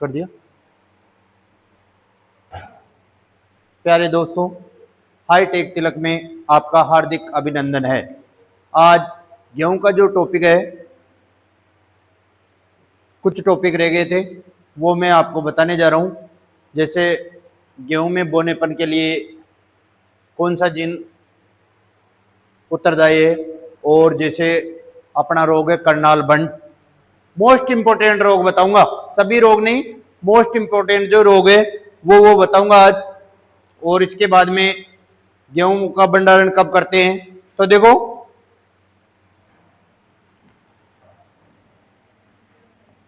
कर दिया। प्यारे दोस्तों, हाईटेक तिलक में आपका हार्दिक अभिनंदन है। आज गेहूं का जो टॉपिक है, कुछ टॉपिक रह गए थे वो मैं आपको बताने जा रहा हूं। जैसे गेहूं में बोनेपन के लिए कौन सा जीन उत्तरदायी है, और जैसे अपना रोग है करनाल बंट। मोस्ट इंपोर्टेंट रोग बताऊंगा, सभी रोग नहीं, मोस्ट इंपोर्टेंट जो रोग है वो बताऊंगा आज। और इसके बाद में गेहूं का भंडारण कब करते हैं, तो देखो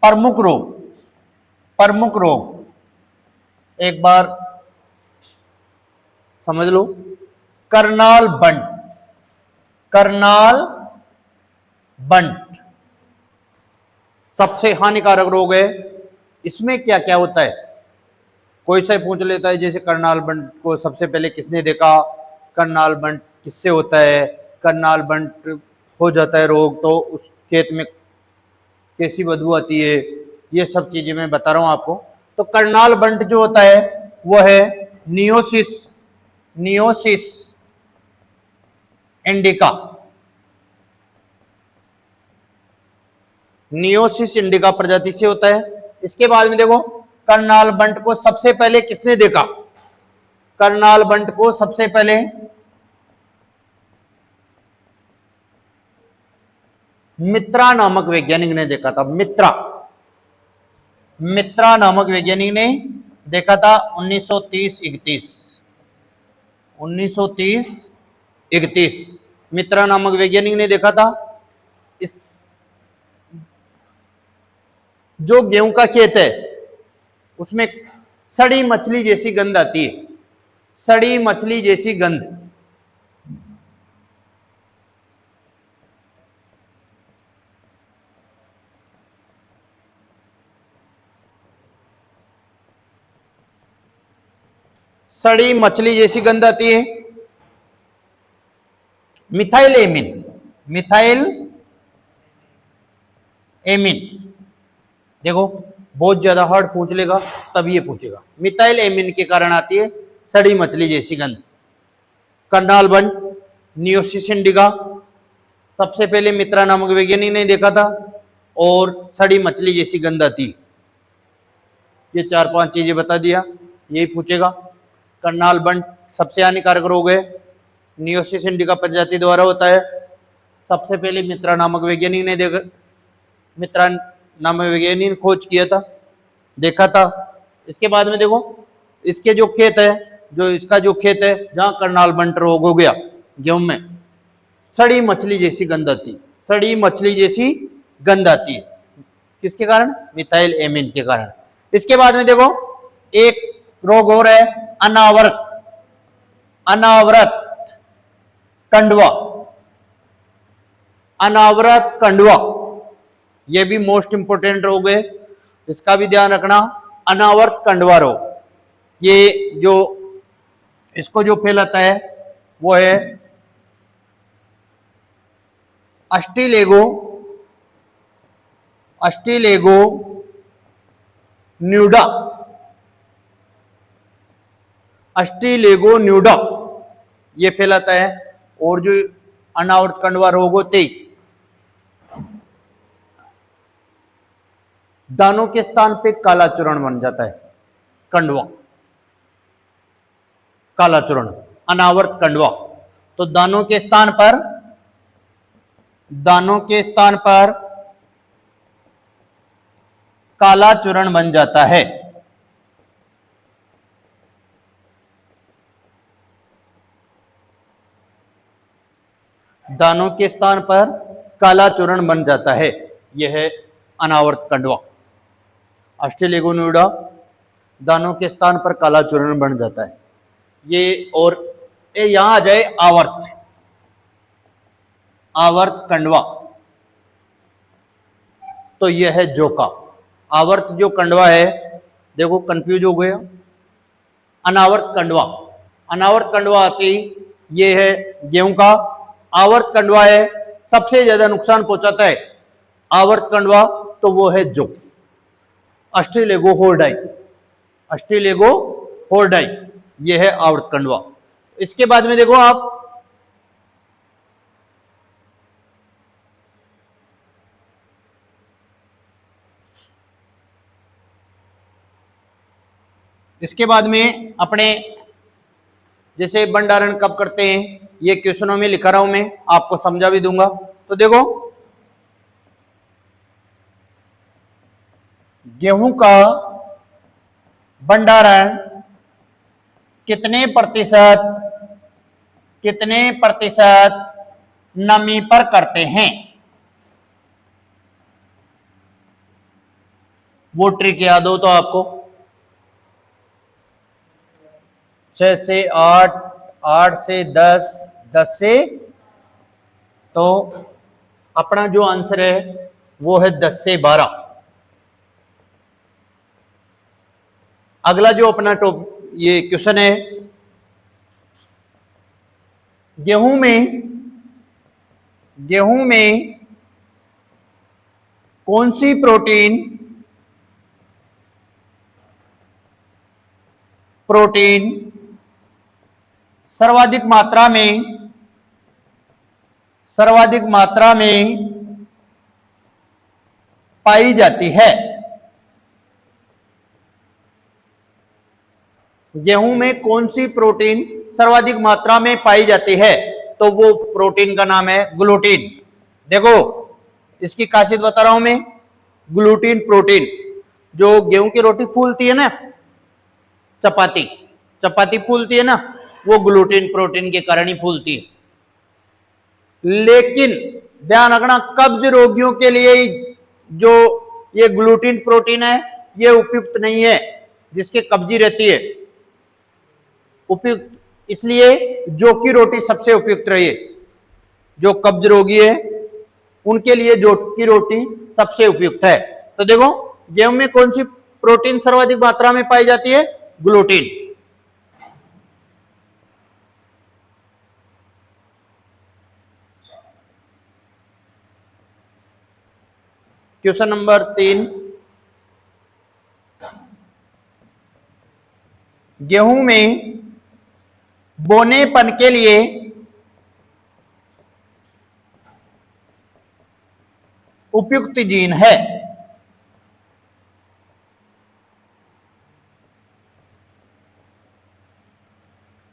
प्रमुख रोग एक बार समझ लो। करनाल बंट सबसे हानिकारक रोग है। इसमें क्या क्या होता है, कोई सा पूछ लेता है, जैसे करनाल बंट को सबसे पहले किसने देखा, करनाल बंट किससे होता है, करनाल बंट हो जाता है रोग तो उस खेत में कैसी बदबू आती है, ये सब चीजें मैं बता रहा हूं आपको। तो करनाल बंट जो होता है वो है नियोसिस इंडिका। नियोसिस इंडिका प्रजाति से होता है। इसके बाद में देखो, करनाल बंट को सबसे पहले किसने देखा, करनाल बंट को सबसे पहले मित्रा नामक वैज्ञानिक ने देखा था। मित्रा नामक वैज्ञानिक ने देखा था 1930-31 मित्रा नामक वैज्ञानिक ने देखा था। इस जो गेहूं का खेत है उसमें सड़ी मछली जैसी गंध आती है, सड़ी मछली जैसी गंध। सड़ी मछली जैसी गंध आती है। मिथाइल एमिन देखो, बहुत ज्यादा हार्ड पूछ लेगा तब ये पूछेगा। मिथाइल एमिन के कारण आती है सड़ी मछली जैसी गंध। करनाल बंट, नियोसिस इंडिका सबसे पहले मित्रा नामक वैज्ञानिक ने देखा था, और सड़ी मछली जैसी गंध आती है। ये 4-5 चीजें बता दिया, यही पूछेगा। करनाल बंट सबसे हानिकारक रोग है, नियोसिस इंडिका प्रजाति द्वारा होता है। सबसे पहले मित्रा नामक वैज्ञानिक ने खोज किया था, देखा था। इसके बाद में देखो, इसके जो खेत है, इसका जो खेत है जहां करनाल बंट रोग हो गया गेहूं में, सड़ी मछली जैसी गंध आती है, सड़ी मछली जैसी गंध आती है। किसके कारण, मिथाइल एमिन के कारण। इसके बाद में देखो, एक रोग और है अनावृत कंडवा। यह भी मोस्ट इंपोर्टेंट रोग है, इसका भी ध्यान रखना। अनावर्त कंडवा रोग, ये जो इसको जो फैलाता है वो है अस्टिलेगो न्यूडा ये फैलाता है। और जो अनावृत कंडवा रोग होते ही दानों के स्थान पे काला चूर्ण बन जाता है। कंडवा काला चूर्ण, अनावृत कंडवा। तो दानों के स्थान पर काला चूर्ण बन जाता है। दानों के स्थान पर काला चूर्ण बन जाता है, यह है अनावृत कंडवा। अस्टिलेगोन्यूडा, दानों के स्थान पर काला चूर्ण बन जाता है ये। और यहां आ जाए आवर्त कंडवा, तो यह है जोका। आवर्त जो कंडवा है, देखो कंफ्यूज हो गया। अनावर्त कंडवा आते ही ये है गेहूं का। आवर्त कंडवा है, सबसे ज्यादा नुकसान पहुंचाता है आवर्त कंडवा, तो वो है जोक। ऑस्ट्रेलेगो होर्डाई, ऑस्ट्रेलेगो होर्डाई, ये है आवर्त कंडवा। इसके बाद में देखो आप इसके बाद में अपने जैसे भंडारण कब करते हैं ये क्वेश्चनों में लिखा रहा हूं, मैं आपको समझा भी दूंगा। तो देखो गेहूं का भंडारण कितने प्रतिशत नमी पर करते हैं, वो ट्रिक याद हो तो आपको 6 से 8, 8 से 10, 10 से, तो अपना जो आंसर है वो है 10 से 12। अगला जो अपना ये क्वेश्चन है, गेहूं में कौन सी प्रोटीन सर्वाधिक मात्रा में पाई जाती है। गेहूं में कौन सी प्रोटीन सर्वाधिक मात्रा में पाई जाती है, तो वो प्रोटीन का नाम है ग्लूटीन। देखो इसकी खासियत बता रहा हूं मैं, ग्लूटीन प्रोटीन। जो गेहूं की रोटी फूलती है ना, चपाती फूलती है ना, वो ग्लूटीन प्रोटीन के कारण ही फूलती है। लेकिन ध्यान रखना, कब्ज रोगियों के लिए जो ये ग्लूटीन प्रोटीन है ये उपयुक्त नहीं है, जिसके कब्जी रहती है। उपयुक्त इसलिए जौ की रोटी सबसे उपयुक्त रही है। जो कब्ज रोगी है उनके लिए जौ की रोटी सबसे उपयुक्त है। तो देखो गेहूं में कौन सी प्रोटीन सर्वाधिक मात्रा में पाई जाती है, ग्लूटीन। क्वेश्चन नंबर 3, गेहूं में बोनेपन के लिए उपयुक्त जीन है।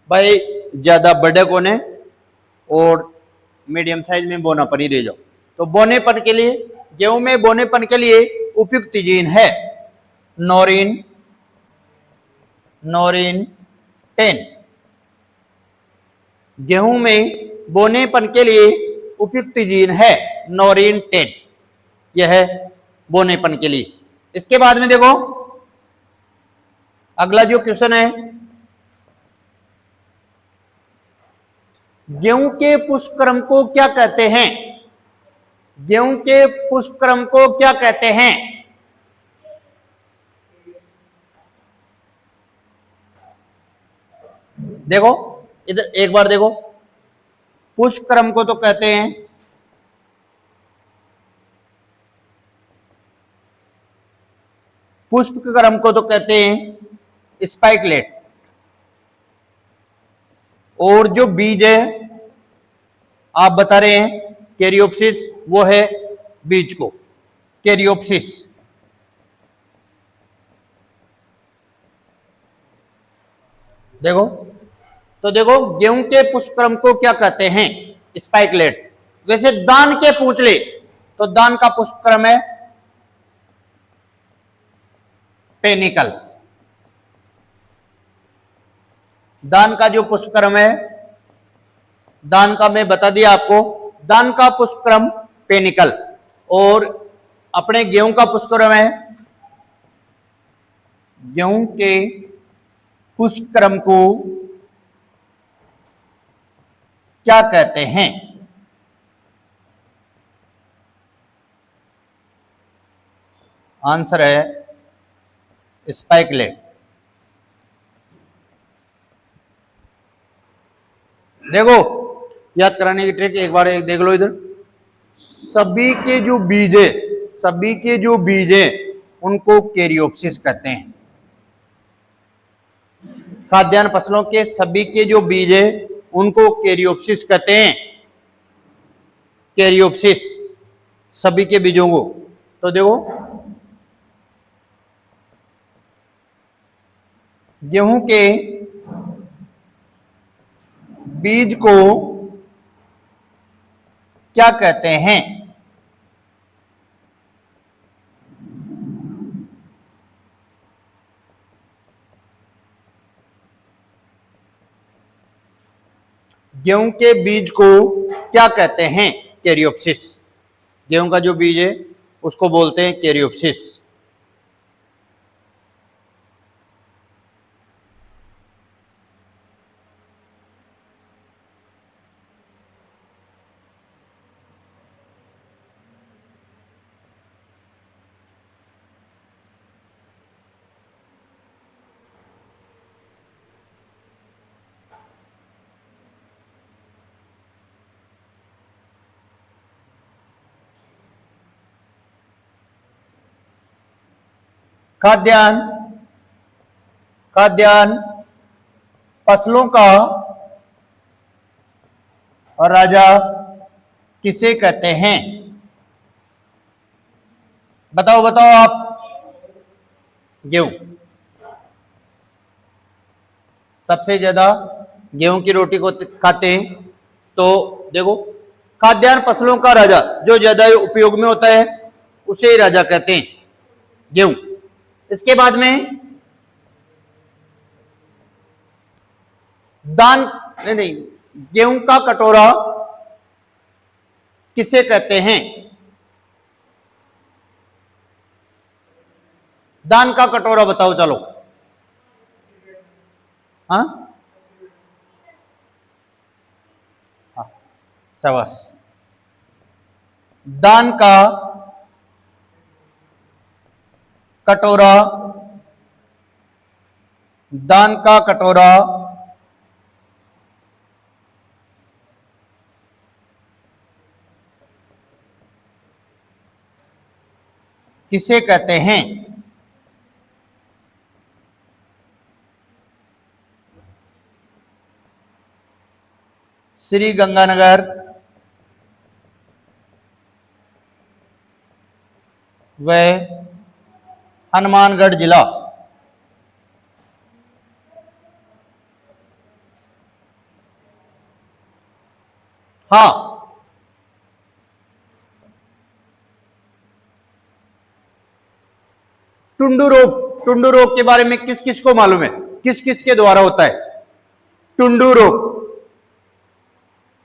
भाई ज्यादा बड़े कोने और मीडियम साइज में बोनापन ही रह जाओ। तो बोनेपन के लिए, गेहूं में बोनेपन के लिए उपयुक्त जीन है नोरिन 10। गेहूं में बोनेपन के लिए उपयुक्त जीन है नोरिन 10, यह है बोनेपन के लिए। इसके बाद में देखो अगला जो क्वेश्चन है, गेहूं के पुष्पक्रम को क्या कहते हैं, गेहूं के पुष्पक्रम को क्या कहते हैं। देखो इधर एक बार देखो, पुष्पक्रम को तो कहते हैं स्पाइकलेट, और जो बीज है आप बता रहे हैं कैरियोप्सिस, वो है बीज को कैरियोप्सिस। देखो तो देखो गेहूं के पुष्पक्रम को क्या कहते हैं, स्पाइकलेट। वैसे दान के पूछ ले तो दान का पुष्पक्रम है पेनिकल। दान का जो पुष्पक्रम है, दान का मैं बता दिया आपको, दान का पुष्पक्रम पेनिकल। और अपने गेहूं का पुष्पक्रम है, गेहूं के पुष्पक्रम को क्या कहते हैं। आंसर है स्पाइकलेट। देखो याद कराने की ट्रिक एक बार देख लो इधर, सभी के जो बीज है उनको कैरियोप्सिस कहते हैं। खाद्यान्न फसलों के सभी के जो बीज है उनको कैरियोप्सिस कहते हैं। कैरियोप्सिस सभी के बीजों को। तो देखो गेहूं के बीज को क्या कहते हैं? गेहूं के बीज को क्या कहते हैं? कैरियोप्सिस। गेहूं का जो बीज है उसको बोलते हैं कैरियोप्सिस। खाद्यान्न खाद्यान्न फसलों का राजा किसे कहते हैं? बताओ बताओ आप। गेहूं। सबसे ज्यादा गेहूं की रोटी को खाते हैं। तो देखो खाद्यान्न फसलों का राजा जो ज्यादा उपयोग में होता है उसे ही राजा कहते हैं, गेहूं। इसके बाद में नहीं, गेहूं का कटोरा किसे कहते हैं? दान का कटोरा बताओ चलो। हाँ शाबाश। दान का कटोरा, दान का कटोरा किसे कहते हैं? श्री गंगानगर व हनुमानगढ़ जिला। हाँ, टुंडू रोग। टुंडू रोग के बारे में किस किस को मालूम है? किस किस के द्वारा होता है टुंडू रोग?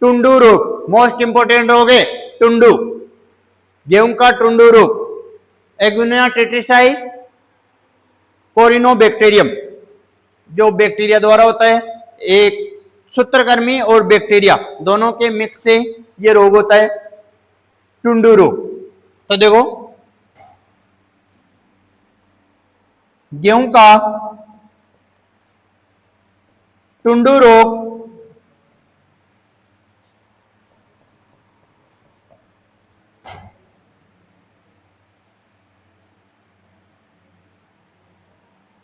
टुंडू रोग मोस्ट इंपोर्टेंट रोग है टुंडू। गेहूं का टुंडू रोग एगुनिया टेट्रिसाई कोरिनोबैक्टीरियम जो बैक्टीरिया द्वारा होता है। एक सूत्रकृमि और बैक्टीरिया दोनों के मिक्स से ये रोग होता है टुंडू रोग। तो देखो गेहूं का टुंडू रोग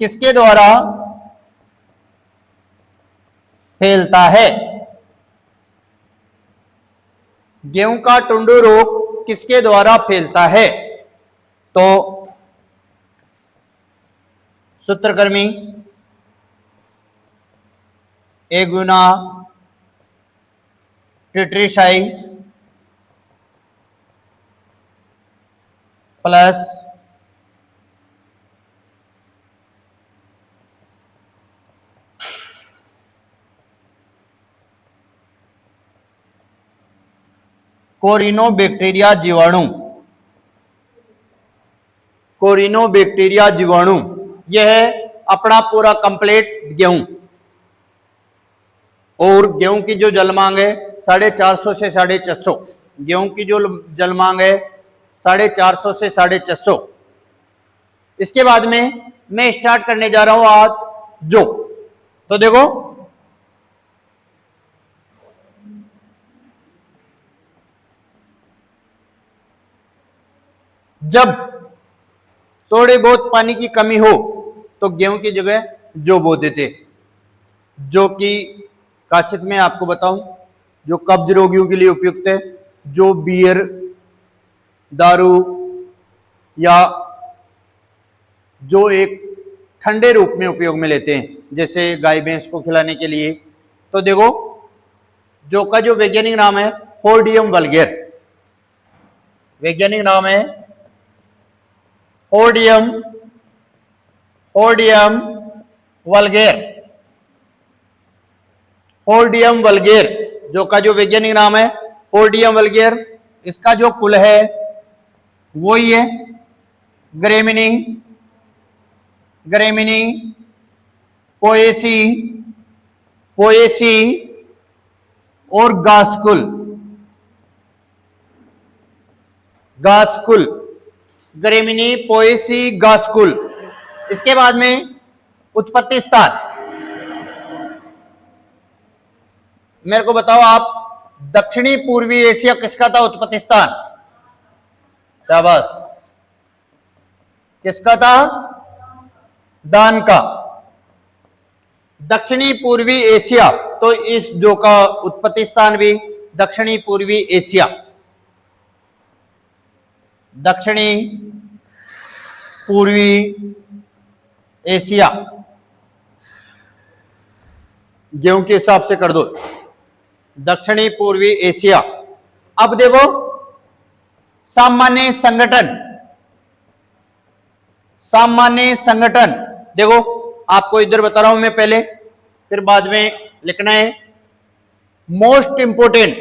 किसके द्वारा फैलता है? गेहूं का टुंडू रोग किसके द्वारा फैलता है? तो सूत्रकृमि, एगुना टेट्रिसाई प्लस कोरिनोबैक्टीरिया जीवाणु। कोरिनोबैक्टीरिया जीवाणु यह है अपना पूरा कंप्लीट गेहूं। और गेहूं की जो जल मांग है 450 से 650। गेहूं की जो जल मांग है 450 से 650। इसके बाद में मैं स्टार्ट करने जा रहा हूं आज जो। तो देखो जब थोड़े बहुत पानी की कमी हो तो गेहूं की जगह जौ बो देते, जो कि खासियत में आपको बताऊं जो कब्ज रोगियों के लिए उपयुक्त है, जो बियर, दारू या जो एक ठंडे रूप में उपयोग में लेते हैं, जैसे गाय भैंस को खिलाने के लिए। तो देखो जौ का जो वैज्ञानिक नाम है होर्डियम वल्गेर, वैज्ञानिक नाम है होर्डियम होर्डियम वल्गेर, होर्डियम वल्गेर, जो का जो वैज्ञानिक नाम है होर्डियम वल्गेर। इसका जो कुल है वो ही है ग्रेमिनी, ग्रेमिनी, पोएसी, पोएसी और गास्कुल, गास्कुल, ग्रेमिनी, पोएसी, गास्कुल। इसके बाद में उत्पत्ति स्थान, मेरे को बताओ आप, दक्षिणी पूर्वी एशिया किसका था उत्पत्ति स्थान? शाबाश, किसका था? दान का। दक्षिणी पूर्वी एशिया, तो इस जौ का उत्पत्ति स्थान भी दक्षिणी पूर्वी एशिया, दक्षिणी पूर्वी एशिया। गेहूं के हिसाब से कर दो, दक्षिणी पूर्वी एशिया। अब देखो सामान्य संगठन, सामान्य संगठन देखो आपको इधर बता रहा हूं मैं पहले, फिर बाद में लिखना है। मोस्ट इंपोर्टेंट,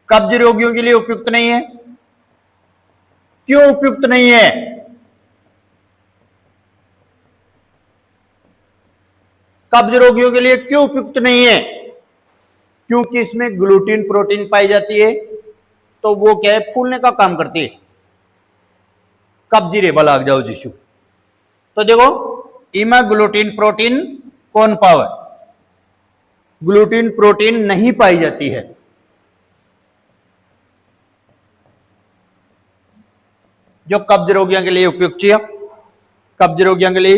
कब्ज रोगियों के लिए उपयुक्त नहीं है। क्यों उपयुक्त नहीं है? कब्ज रोगियों के लिए क्यों उपयुक्त नहीं है? क्योंकि इसमें ग्लूटीन प्रोटीन पाई जाती है, तो वो क्या है, फूलने का काम करती है। कब्जी रे बलाग जाओ जीशु। तो देखो इमा ग्लूटीन प्रोटीन कौन पावर, ग्लूटीन प्रोटीन नहीं पाई जाती है। जो कब्ज रोगियों के लिए उपयुक्त है, कब्ज रोगियों के लिए।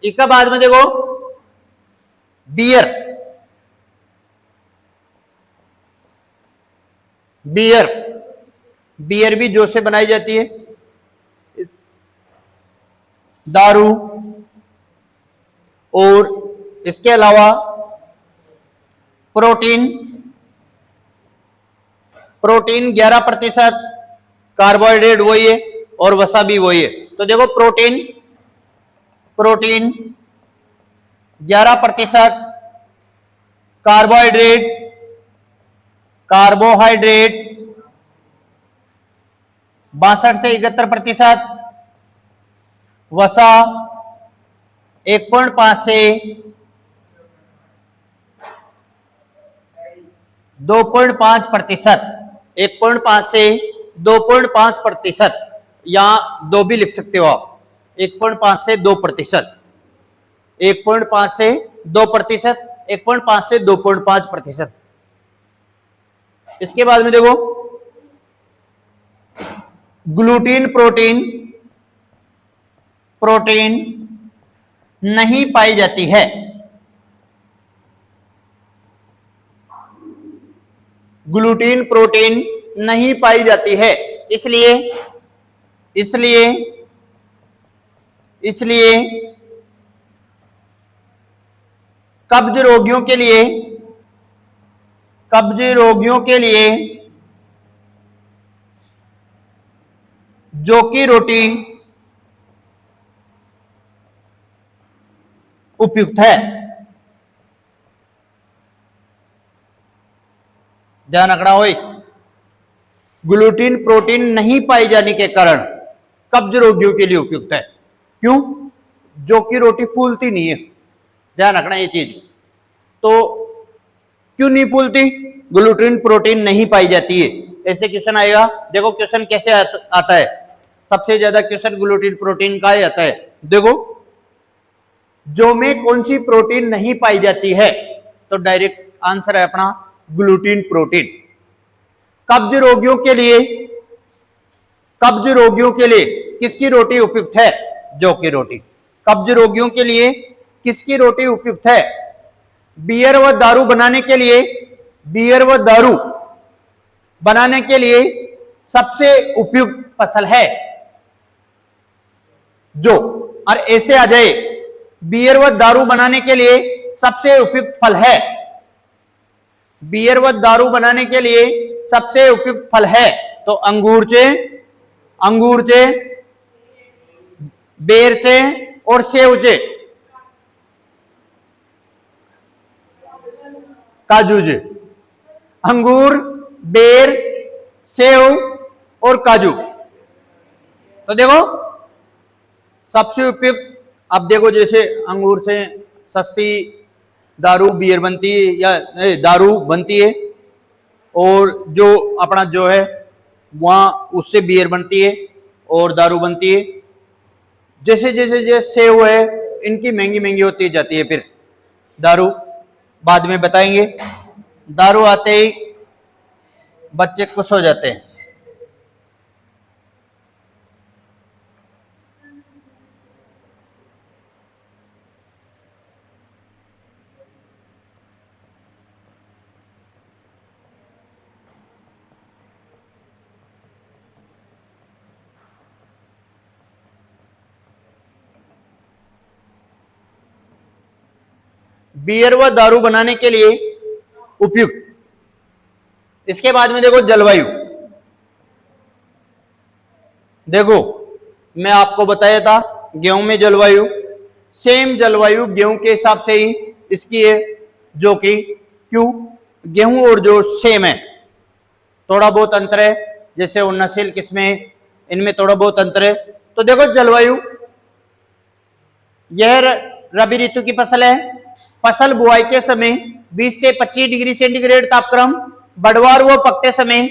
इसके बाद में देखो बियर, बियर, बियर भी जौ से बनाई जाती है। दारू और इसके अलावा प्रोटीन, प्रोटीन 11%, कार्बोहाइड्रेट वही है और वसा भी वही है। तो देखो प्रोटीन, प्रोटीन 11%, कार्बोहाइड्रेट, कार्बोहाइड्रेट 62 से 71%, वसा 1.5 से 2.5%, 1.5 से 2.5%, यहां 2 भी लिख सकते हो आप, 1.5 से 2%, 1.5 से 2%, 1.5 से 2.5%। इसके बाद में देखो ग्लूटीन प्रोटीन, प्रोटीन नहीं पाई जाती है। ग्लूटीन प्रोटीन नहीं पाई जाती है, इसलिए इसलिए इसलिए कब्ज रोगियों के लिए, कब्ज रोगियों के लिए जौ की रोटी उपयुक्त है। ध्यान रखना हो, ग्लूटीन प्रोटीन नहीं पाई जाने के कारण कब्ज रोगियों के लिए उपयुक्त है। क्यों? जौ की रोटी फूलती नहीं है, ध्यान रखना ये चीज। तो क्यों नहीं फूलती? ग्लूटीन प्रोटीन नहीं पाई जाती है। ऐसे क्वेश्चन आएगा, देखो क्वेश्चन कैसे आता है, सबसे ज्यादा क्वेश्चन ग्लूटीन प्रोटीन का ही आता है। देखो जौ में कौन सी प्रोटीन नहीं पाई जाती है, तो डायरेक्ट आंसर है अपना ग्लूटीन प्रोटीन। कब्ज रोगियों के लिए, कब्ज रोगियों के लिए किसकी रोटी उपयुक्त है? जौ की रोटी। कब्ज रोगियों के लिए किसकी रोटी उपयुक्त है? बियर व दारू बनाने के लिए, बियर व दारू बनाने के लिए सबसे उपयुक्त फसल है जौ। और ऐसे आ जाए, बियर व दारू बनाने के लिए सबसे उपयुक्त फल है, बियर व दारू बनाने के लिए सबसे उपयुक्त फल है, तो अंगूर चे, अंगूर चे, बेर चे और सेव चे, काजू चे। अंगूर, बेर, सेव और काजू। तो देखो सबसे उपयुक्त, अब देखो जैसे अंगूर से सस्ती दारू बियर बनती है या दारू बनती है, और जो अपना जो है वहां उससे बियर बनती है और दारू बनती है। जैसे जैसे जैसे सेव है इनकी महंगी महंगी होती जाती है, फिर दारू बाद में बताएंगे। दारू आते ही बच्चे खुश हो जाते हैं। बियर व दारू बनाने के लिए उपयुक्त। इसके बाद में देखो जलवायु। देखो मैं आपको बताया था गेहूं में जलवायु, सेम जलवायु गेहूं के हिसाब से ही इसकी है, जो कि क्यों गेहूं और जो सेम है, थोड़ा बहुत अंतर है, जैसे उन्नतशील किस्में इनमें थोड़ा बहुत अंतर है। तो देखो जलवायु, यह रबी ऋतु की फसल है। फसल बुआई के समय 20 से 25 डिग्री सेंटीग्रेड तापक्रम, बढ़वार व पकते समय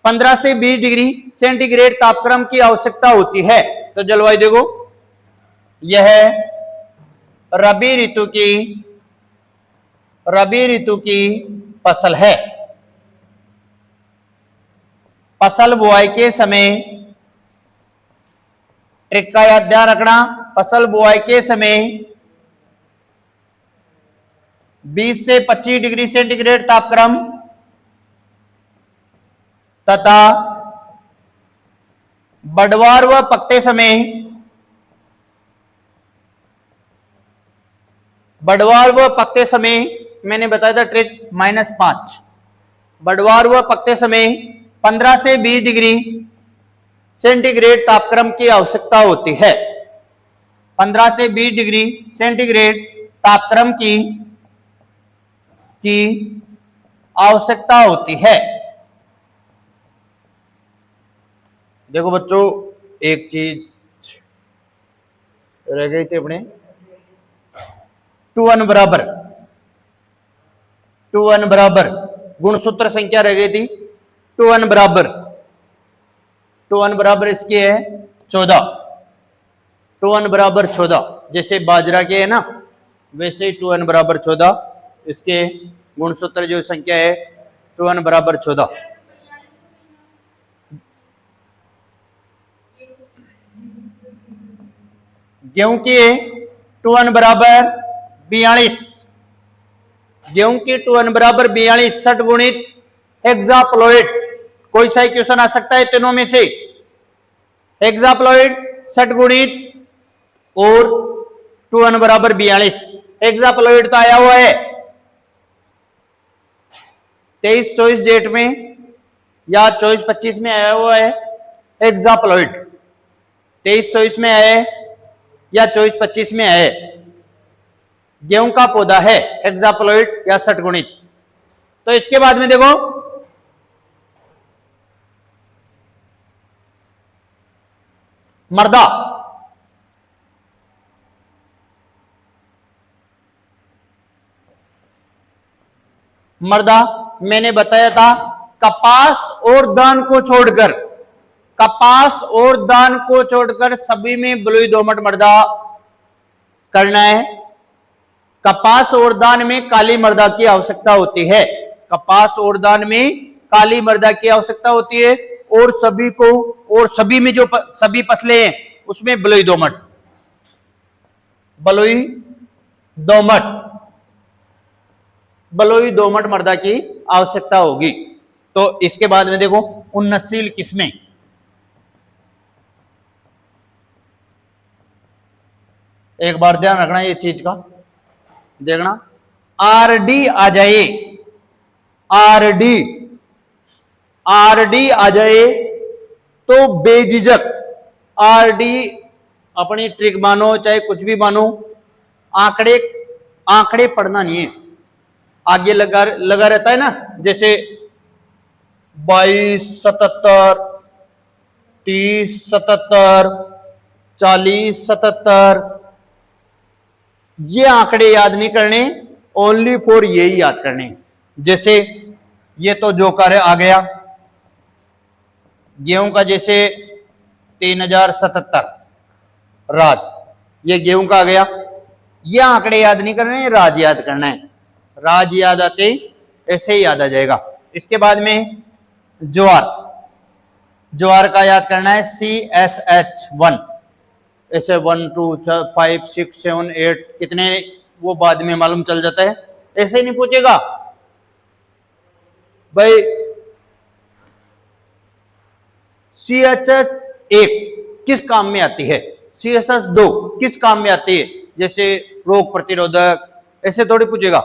15 से 20 डिग्री सेंटीग्रेड तापक्रम की आवश्यकता होती है। तो जलवायु देखो, यह रबी ऋतु की फसल है। फसल बुआई के समय, ट्रिक का याद ध्यान रखना, फसल बुआई के समय 20 से 25 डिग्री सेंटीग्रेड तापक्रम तथा बढ़वार व पकते समय, बढ़वार व पकते समय मैंने बताया था ट्रिक -5, बढ़वार व पकते समय 15 से 20 डिग्री सेंटीग्रेड तापक्रम की आवश्यकता होती है। 15 से 20 डिग्री सेंटीग्रेड तापक्रम की आवश्यकता होती है। देखो बच्चों एक चीज रह गई थी अपने, 2n बराबर, 2n बराबर गुणसूत्र संख्या रह गई थी। 2n बराबर, 2n बराबर इसकी है 14, 2n बराबर 14, जैसे बाजरा के है ना वैसे ही 2n बराबर 14 इसके गुणसूत्र जो संख्या है 2n बराबर 14। गेहूं की 2n बराबर 42, गेहूं की 2n बराबर 42 60 गुणित हेक्साप्लॉइड। कोई सा क्वेश्चन आ सकता है तीनों में से, हेक्साप्लॉइड 60 गुणित और 2n बराबर 42। हेक्साप्लॉइड तो आया हुआ है 23-24 डेट में या 24-25 में आया हुआ है हेक्साप्लॉइड, 23-24 में आया है या 24-25 में है। गेहूं का पौधा है हेक्साप्लॉइड या 60 गुणित। तो इसके बाद में देखो मर्दा, मर्दा मैंने बताया था कपास और धान को छोड़कर, कपास और धान को छोड़कर सभी में बलुई दोमट मृदा करना है। कपास और धान में काली मृदा की आवश्यकता होती है, कपास और धान में काली मृदा की आवश्यकता होती है और सभी को, और सभी में जो सभी फसलें हैं उसमें बलुई दोमट, बलुई दोमट, बलुई दोमट मृदा की आवश्यकता होगी। तो इसके बाद में देखो उन्नतशील किस्में, एक बार ध्यान रखना ये चीज का, देखना आरडी आ जाए, आरडी, आरडी आ जाए तो बेझिझक आरडी अपनी ट्रिक मानो चाहे कुछ भी मानो, आंकड़े, आंकड़े पढ़ना नहीं है, आगे लगा लगा रहता है ना, जैसे 22 77 30 77 40 77, ये आंकड़े याद नहीं करने, ओनली फॉर यही याद करने। जैसे ये तो जोकर आ गया गेहूं का, जैसे 3077 राज, ये गेहूं का आ गया, ये आंकड़े याद नहीं करने, राज याद करना है, राज याद आते ऐसे ही याद आ जाएगा। इसके बाद में ज्वार, ज्वार का याद करना है CSH1, ऐसे 1 2 5 6 7 8 कितने वो बाद में मालूम चल जाता है, ऐसे ही नहीं पूछेगा भाई। CHH1 किस काम में आती है, CSH2 किस काम में आती है, जैसे रोग प्रतिरोधक, ऐसे थोड़ी पूछेगा।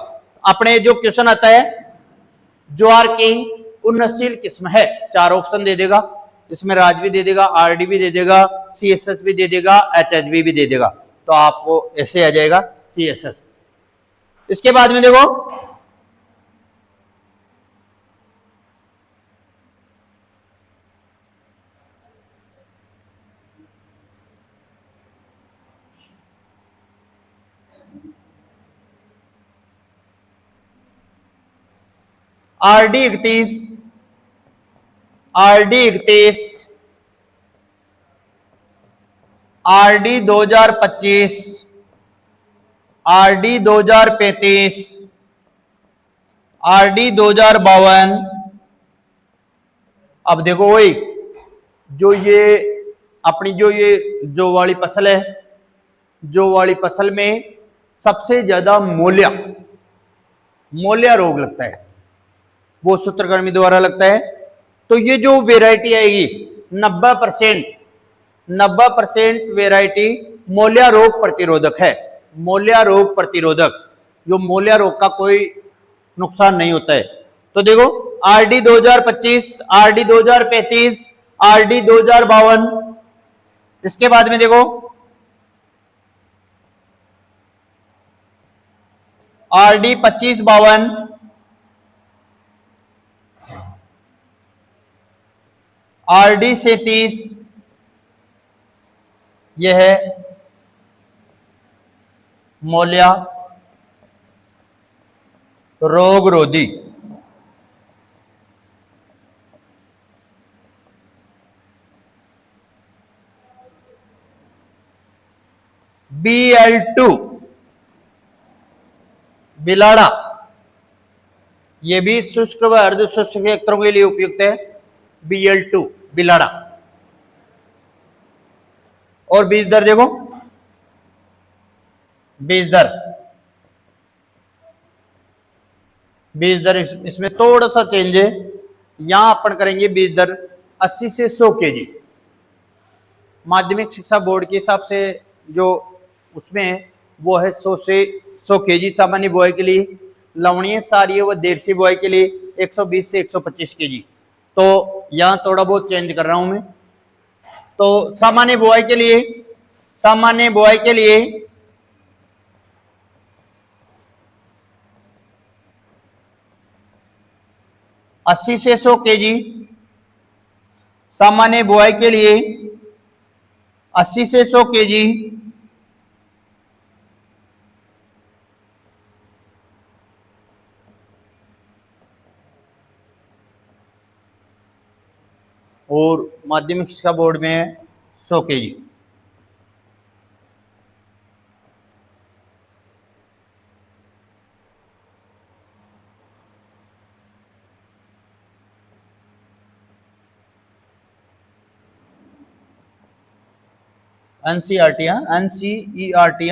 अपने जो क्वेश्चन आता है ज्वार की उन्नतशील किस्म है, 4 ऑप्शन दे देगा, इसमें राज भी दे देगा, आरडी भी दे देगा, CSH भी दे देगा, HHB भी दे देगा, तो आपको ऐसे आ जाएगा CSH। इसके बाद में देखो RD31, RD31, RD 2025, RD 2035, RD 2052। अब देखो वही जो ये अपनी जो ये जो वाली फसल है, जो वाली फसल में सबसे ज्यादा मूल्य, मूल्य रोग लगता है, वो सूत्रकृमि द्वारा लगता है। तो ये जो वेराइटी आएगी 90%, 90% वेराइटी मूल्य रोग प्रतिरोधक है, मूल्य रोग प्रतिरोधक, जो मूल्य रोग का कोई नुकसान नहीं होता है। तो देखो RD 2025, RD 2035, RD 2052। इसके बाद में देखो RD 2552, RD 37, यह है मूल्य रोग रोधी। BL2 बिलाड़ा, यह भी शुष्क व अर्ध शुष्क क्षेत्रों के लिए उपयुक्त है, BL2 बिलाड़ा। और बीज दर देखो, बीज दर, बीज दर इसमें थोड़ा सा चेंज है, यहां अपन करेंगे बीज दर 80 से 100 केजी। माध्यमिक शिक्षा बोर्ड के हिसाब से जो उसमें है वो है 100 से 100 केजी सामान्य बुआई के लिए, लवणीय सारीय व देरसी बुआई के लिए 120 से 125 केजी। तो यहां थोड़ा बहुत चेंज कर रहा हूं मैं। तो सामान्य बुआई के लिए, सामान्य बुआई के लिए 80 से 100 केजी, सामान्य बुआई के लिए 80 से 100 केजी। और माध्यमिक शिक्षा बोर्ड में 100 केजी। NCERT, NCERT.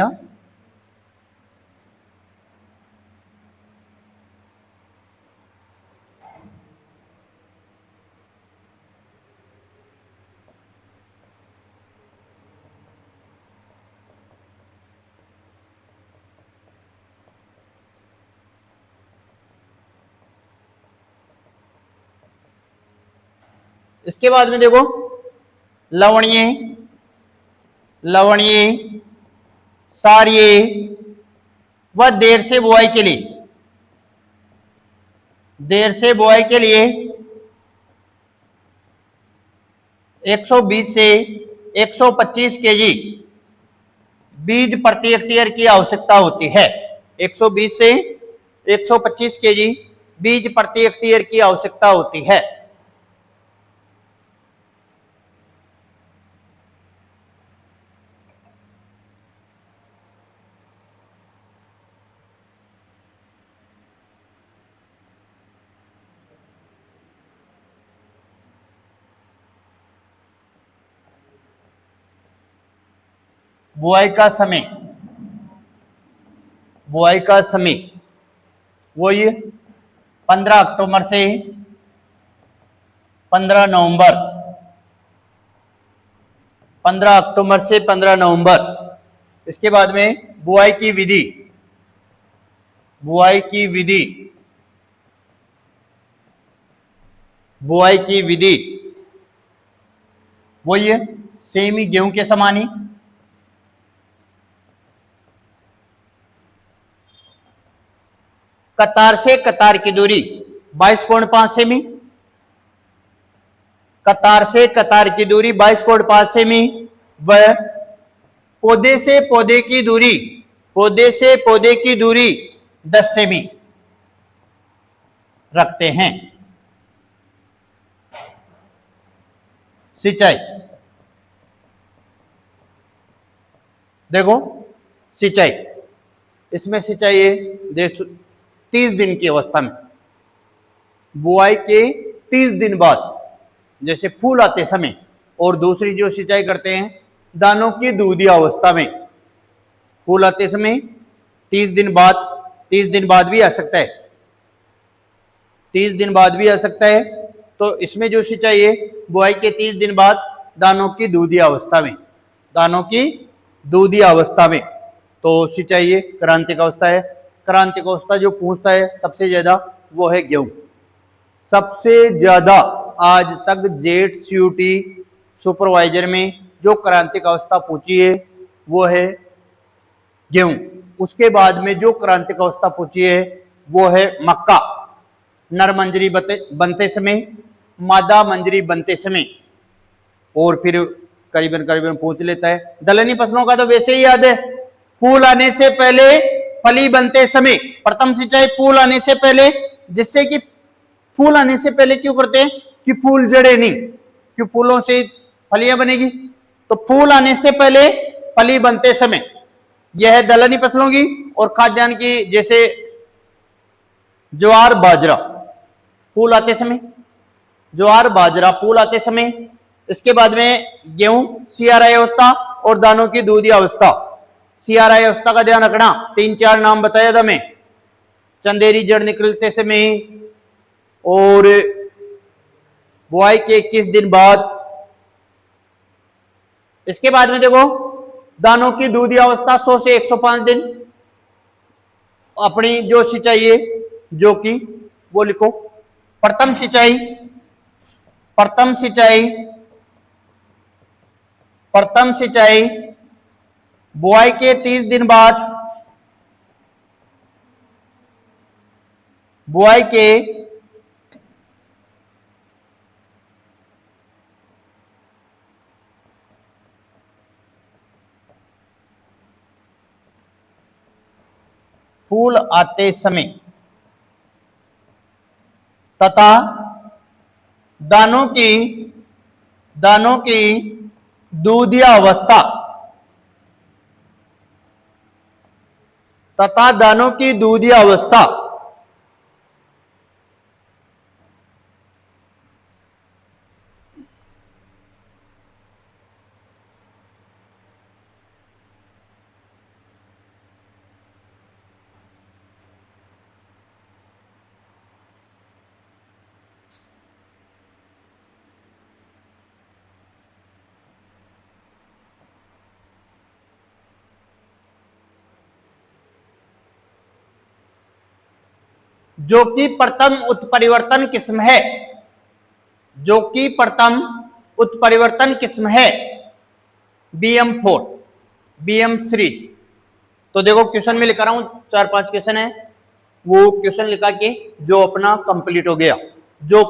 इसके बाद में देखो लवणीय, लवणीय, सारीय व देर से बुआई के लिए, देर से बुआई के लिए 120 से 125 केजी बीज प्रति हेक्टेयर की आवश्यकता होती है। 120 से 125 केजी बीज प्रति हेक्टेयर की आवश्यकता होती है। बुआई का समय, बुआई का समय वो ये 15 अक्टूबर से 15 नवंबर, 15 अक्टूबर से 15 नवंबर। इसके बाद में बुआई की विधि, बुआई की विधि, बुआई की विधि वो ये सेम ही गेहूं के समान ही। कतार से कतार की दूरी 22.5 सेमी, कतार से कतार की दूरी 22.5 सेमी व पौधे से पौधे की दूरी, पौधे से पौधे की दूरी 10 सेमी रखते हैं। सिंचाई देखो, सिंचाई इसमें सिंचाई है देखो 30 दिन की अवस्था में, बुआई के 30 दिन बाद जैसे फूल आते समय, और दूसरी जो सिंचाई करते हैं दानों की दूधिया अवस्था में, फूल आते समय 30 दिन बाद, 30 दिन बाद भी आ सकता है, 30 दिन बाद भी आ सकता है। तो इसमें जो सिंचाई है बुआई के 30 दिन बाद दानों की दूधिया अवस्था में, दानों की दूधिया अवस्था में तो सिंचाई है क्रांतिक अवस्था है। क्रांतिक अवस्था जो पूछता है सबसे ज्यादा वो है गेहूं। सबसे ज्यादा आज तक जेट सीयूटी सुपरवाइजर में जो क्रांतिक अवस्था पूछी है वो है गेहूं। उसके बाद में जो क्रांतिक अवस्था पूछी है वो है मक्का, नर मंजरी बनते समय, मादा मंजरी बनते समय, और फिर करीबन करीबन पूछ लेता है दलहनी फसलों का तो वैसे ही याद है, फूल आने से पहले, फली बनते समय, प्रथम सिंचाई फूल आने से पहले, जिससे कि फूल आने से पहले क्यों करते हैं कि फूल जड़े नहीं, क्यों फूलों से फलियां बनेगी, तो फूल आने से पहले फली बनते समय यह है दलहनी फसलों की। और खाद्यान्न की जैसे ज्वार बाजरा फूल आते समय, ज्वार बाजरा फूल आते समय। इसके बाद में गेहूं सियाराई अवस्था और दानों की दूधिया अवस्था। सियाराई अवस्था का ध्यान रखना, 3-4 नाम बताया था मैं, चंदेरी जड़ निकलते समय और बुआई के 21 दिन बाद। इसके बाद में देखो दानों की दूधिया अवस्था 100 से 105 दिन। अपनी जो सिंचाई है जो कि वो लिखो, प्रथम सिंचाई, प्रथम सिंचाई, प्रथम सिंचाई बुआई के 30 दिन बाद, बुआई के फूल आते समय तथा दानों की दूधिया अवस्था, तथा दानों की दूधिया अवस्था जो कि प्रथम उत्परिवर्तन किस्म है, जो कि प्रथम उत्परिवर्तन किस्म है BM4, BM3। तो देखो क्वेश्चन में लिखा रहा हूं, 4-5 क्वेश्चन है, वो क्वेश्चन लिखा के जो अपना कंप्लीट हो गया, जो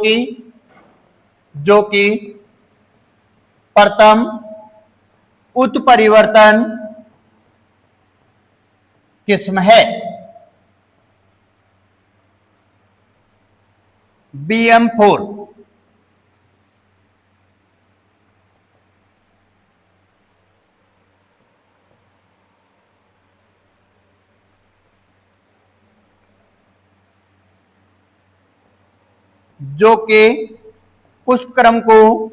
कि प्रथम उत्परिवर्तन किस्म है BM4। जो कि पुष्पक्रम को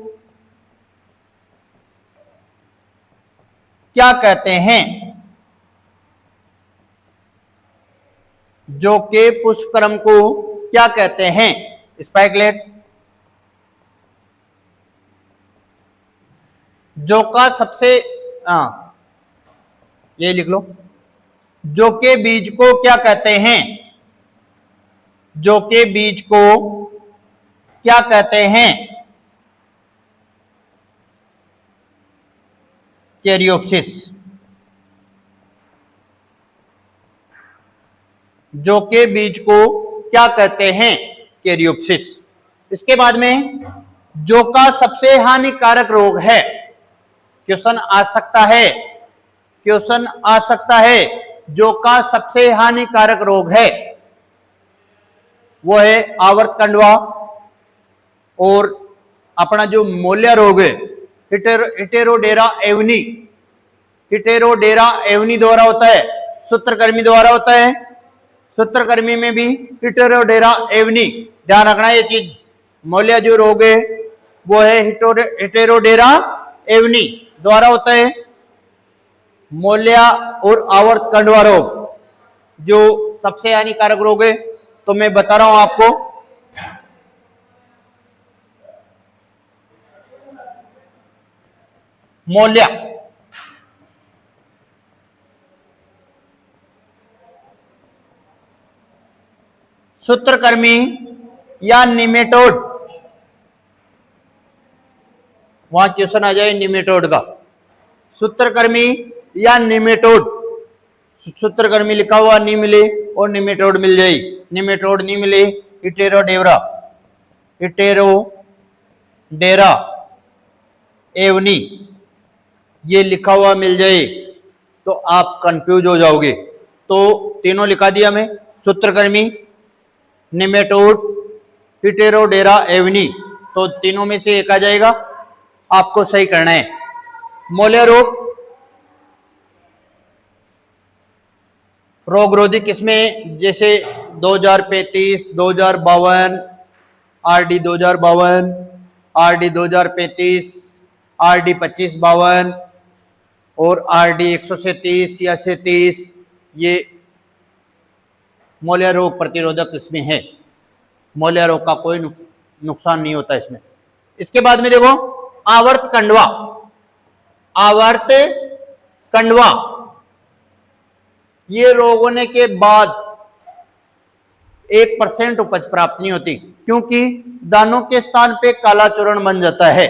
क्या कहते हैं, जो कि पुष्पक्रम को क्या कहते हैं, स्पाइकलेट। जो का सबसे ये लिख लो, जो के बीज को क्या कहते हैं, जो के बीज को क्या कहते हैं, कैरियोप्सिस। जो के बीज को क्या कहते हैं, कैरियोप्सिस। इसके बाद में जो का सबसे हानिकारक रोग है, क्वेश्चन आ सकता है, क्वेश्चन आ सकता है, जो का सबसे हानिकारक रोग है वो है आवर्त कंडवा। और अपना जो मोलिया रोग है हिटेरोडेरा एवनी, हिटेरोडेरा एवनी द्वारा होता है, सूत्रकृमि द्वारा होता है। सूत्रकृमि में भी हिटेरोडेरा एवनी, ध्यान रखना ये चीज। मोलिया जो रोग है वो है हिटेरोडेरा एवनी द्वारा होता है। मोलिया और आवर्त कंडवा रोग जो सबसे हानिकारक रोग है, तो मैं बता रहा हूं आपको। मोलिया, सूत्रकृमि या निमेटोड, वहां क्वेश्चन आ जाए निमेटोड का, सूत्रकृमि या निमेटोड। सूत्रकृमि लिखा हुआ नहीं मिले और निमेटोड मिल जाए, निमेटोड नहीं मिले, हिटेरोडेरा, हिटेरोडेरा एवनी ये लिखा हुआ मिल जाए तो आप कंफ्यूज हो जाओगे। तो तीनों लिखा दिया मैं, सूत्रकृमि, निमेटोड, हिटेरोडेरा एवनी, तो तीनों में से एक आ जाएगा, आपको सही करना है। मोलिया रोग रोधी किस्में जैसे 2035, 2052, RD 2052, RD 2035, RD 2552 और RD 137 या 37, ये मोलिया रोग प्रतिरोधक किस्में हैं। मोलिया रोग का कोई नुकसान नहीं होता इसमें। इसके बाद में देखो आवर्त कंडवा, आवर्त कंडवा ये रोग होने के बाद 1% उपज प्राप्त नहीं होती, क्योंकि दानों के स्थान पे काला चूर्ण बन जाता है,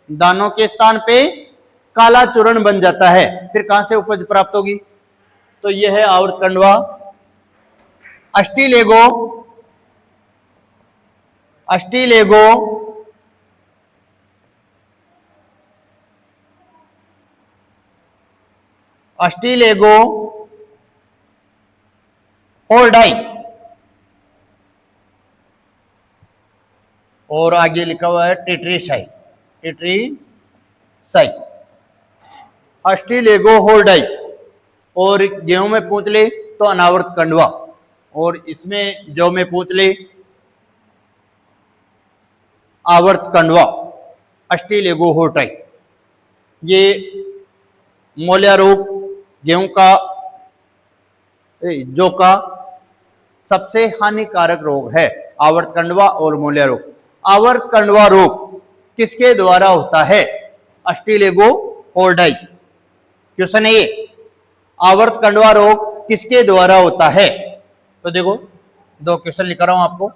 दानों के स्थान पे काला चूर्ण बन जाता है, फिर कहां से उपज प्राप्त होगी। तो यह है आवर्त कंडवा। अस्टिलेगो, अस्टिलेगो अस्टिलेगो होल्डाई, और आगे लिखा हुआ है टेट्रीसाई, टेट्रीसाई, अस्टिलेगो होल्डाई। और गेहूं में पूछ ले तो अनावर्त कंडवा, और इसमें जौ में पूछ ले आवर्त कंडवा, अस्टिलेगो होल्डाई। ये मोलिया रोग गेहूं का, जौ का सबसे हानिकारक रोग है, आवर्त कंडवा और मोलिया रोग। आवर्त कंडवा रोग किसके द्वारा होता है, अस्टिलेगो होल्डाई। क्वेश्चन है ये, आवर्त कंडवा रोग किसके द्वारा होता है। तो देखो दो क्वेश्चन लिख रहा हूं आपको।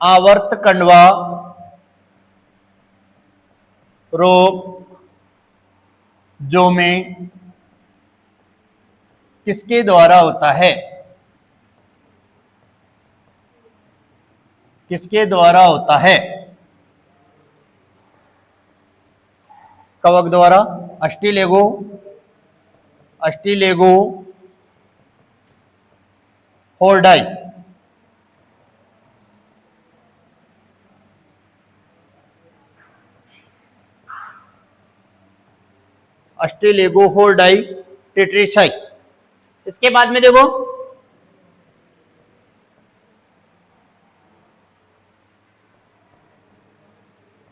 आवर्त कंडवा रोग जो में किसके द्वारा होता है? किसके द्वारा होता है? कवक द्वारा, अस्टिलेगो, अस्टिलेगो होर्डाई, अस्टिलेगो होर्डाई टेट्रिसाई। इसके बाद में देखो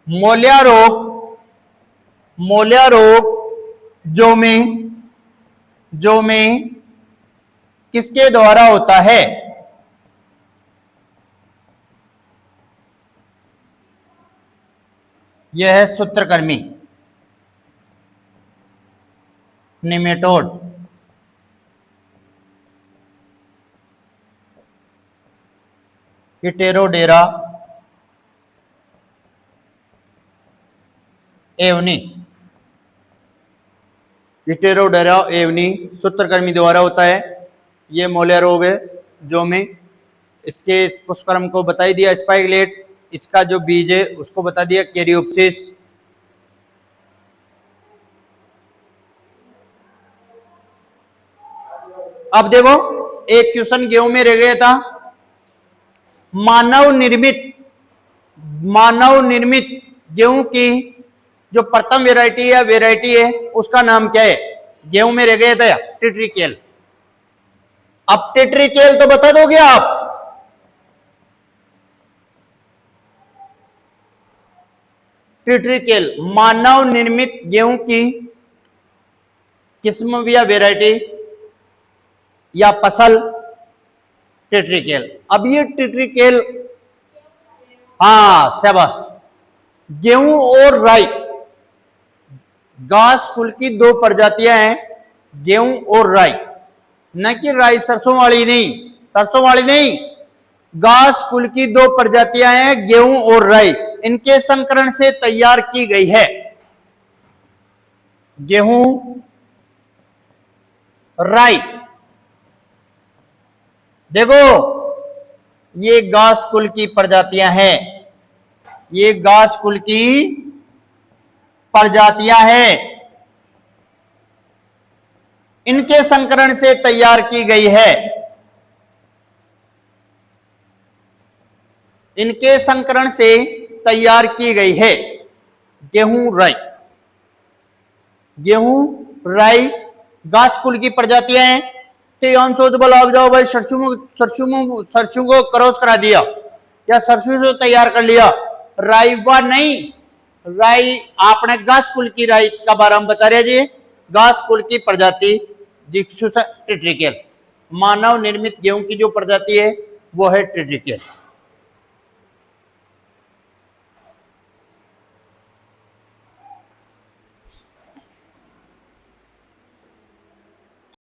मोलिया रोग, मोलिया रोग जो में किसके द्वारा होता है? यह है सूत्रकृमि, निमेटोड। हिटेरोडेरा एवनी, हिटेरोडेरा एवनी सूत्रकृमि द्वारा होता है। ये मोलिया रोग है जो में, इसके पुष्पक्रम को बता ही दिया, स्पाइगलेट। इसका जो बीज है उसको बता दिया, कैरियोप्सिस। अब देखो एक क्वेश्चन गेहूं में रह गया था, मानव निर्मित गेहूं की जो प्रथम वेराइटी है उसका नाम क्या है? गेहूं में रह गया था टिट्रिकेल। अब टिट्रिकेल तो बता दोगे आप? टिट्रिकेल मानव निर्मित गेहूं की किस्म या वेराइटी या फसल, टिट्रिकेल। अब ये टिट्रिकेल, हाँ शाबाश, गेहूं और राई घास कुल की दो प्रजातियां हैं, गेहूं और राई। न कि राई सरसों वाली नहीं, घास कुल की दो प्रजातियां हैं, गेहूं और राई। इनके संकरण से तैयार की गई है। गेहूं, राई, देखो ये घास कुल की प्रजातियां हैं, ये घास कुल की प्रजातियां हैं, इनके संकरण से तैयार की गई है। इनके संकरण से तैयार की गई है गेहूं राई। गेहूं राई घास कुल की प्रजातियां हैं। लाग जाओ भाई, सरसों को क्रॉस करा दिया या सरसों से तैयार कर लिया, राई वा नहीं, राई आपने घास कुल की राई का बारे में बता रहे जी। घास कुल की प्रजाति टिट्रिकेल, मानव निर्मित गेहूं की जो प्रजाति है वो है टिट्रिकेल।